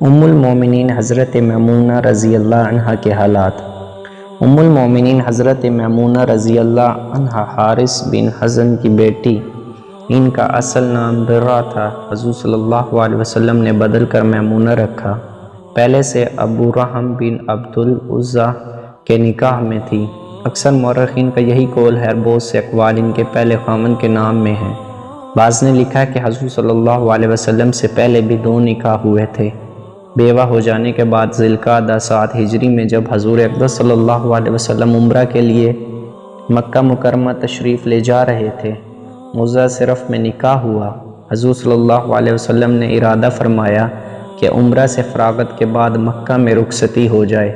ام المومنین حضرت میمونہ رضی اللہ عنہ کے حالات۔ ام المومنین حضرت میمونہ رضی اللہ عنہ حارث بن حزن کی بیٹی، ان کا اصل نام درہ تھا۔ حضور صلی اللہ علیہ وسلم نے بدل کر میمونہ رکھا۔ پہلے سے ابو رحم بن عبد العزیٰ کے نکاح میں تھی۔ اکثر مورخین کا یہی قول ہے، بہت سے اقوال ان کے پہلے خاوند کے نام میں ہیں۔ بعض نے لکھا کہ حضور صلی اللہ علیہ وسلم سے پہلے بھی 2 نکاح ہوئے تھے۔ بیوہ ہو جانے کے بعد ذی القعدہ 7 ہجری میں جب حضور اقدس صلی اللہ علیہ وسلم عمرہ کے لیے مکہ مکرمہ تشریف لے جا رہے تھے، موضع صرف میں نکاح ہوا۔ حضور صلی اللہ علیہ وسلم نے ارادہ فرمایا کہ عمرہ سے فراغت کے بعد مکہ میں رخصتی ہو جائے،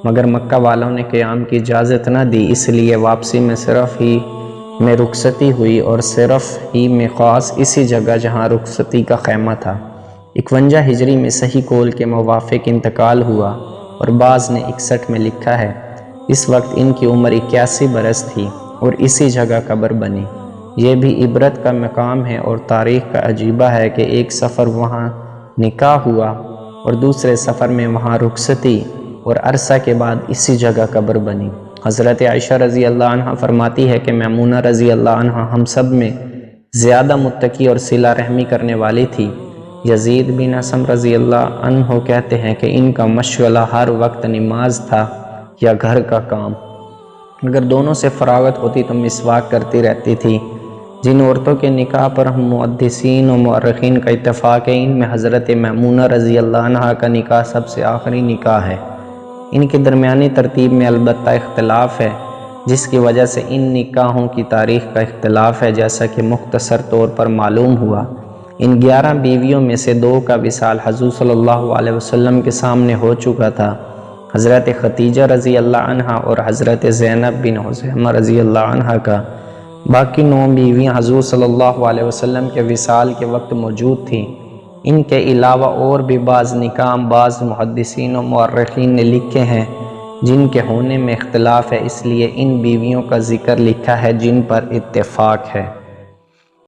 مگر مکہ والوں نے قیام کی اجازت نہ دی، اس لیے واپسی میں صرف ہی میں رخصتی ہوئی، اور صرف ہی میں خاص اسی جگہ جہاں رخصتی کا خیمہ تھا۔ 51 ہجری میں صحیح قول کے موافق انتقال ہوا، اور بعض نے 61 میں لکھا ہے۔ اس وقت ان کی عمر 81 برس تھی اور اسی جگہ قبر بنی۔ یہ بھی عبرت کا مقام ہے اور تاریخ کا عجیبہ ہے کہ ایک سفر وہاں نکاح ہوا اور دوسرے سفر میں وہاں رخصتی، اور عرصہ کے بعد اسی جگہ قبر بنی۔ حضرت عائشہ رضی اللہ عنہ فرماتی ہے کہ میمونہ رضی اللہ عنہ ہم سب میں زیادہ متقی اور صلہ رحمی کرنے والی تھی۔ یزید بن اسم رضی اللہ عنہ کہتے ہیں کہ ان کا مشغلہ ہر وقت نماز تھا یا گھر کا کام۔ اگر دونوں سے فراغت ہوتی تو مسواک کرتی رہتی تھی۔ جن عورتوں کے نکاح پر ہم محدثین و مورخین کا اتفاق ہے، ان میں حضرت میمونہ رضی اللہ عنہ کا نکاح سب سے آخری نکاح ہے۔ ان کی درمیانی ترتیب میں البتہ اختلاف ہے، جس کی وجہ سے ان نکاحوں کی تاریخ کا اختلاف ہے، جیسا کہ مختصر طور پر معلوم ہوا۔ ان 11 بیویوں میں سے 2 کا وصال حضور صلی اللہ علیہ وسلم کے سامنے ہو چکا تھا، حضرت ختیجہ رضی اللہ عنہ اور حضرت زینب بن خزیمہ رضی اللہ عنہ کا۔ باقی 9 بیویاں حضور صلی اللہ علیہ وسلم کے وصال کے وقت موجود تھیں۔ ان کے علاوہ اور بھی بعض نکاح بعض محدثین و مورخین نے لکھے ہیں جن کے ہونے میں اختلاف ہے، اس لیے ان بیویوں کا ذکر لکھا ہے جن پر اتفاق ہے۔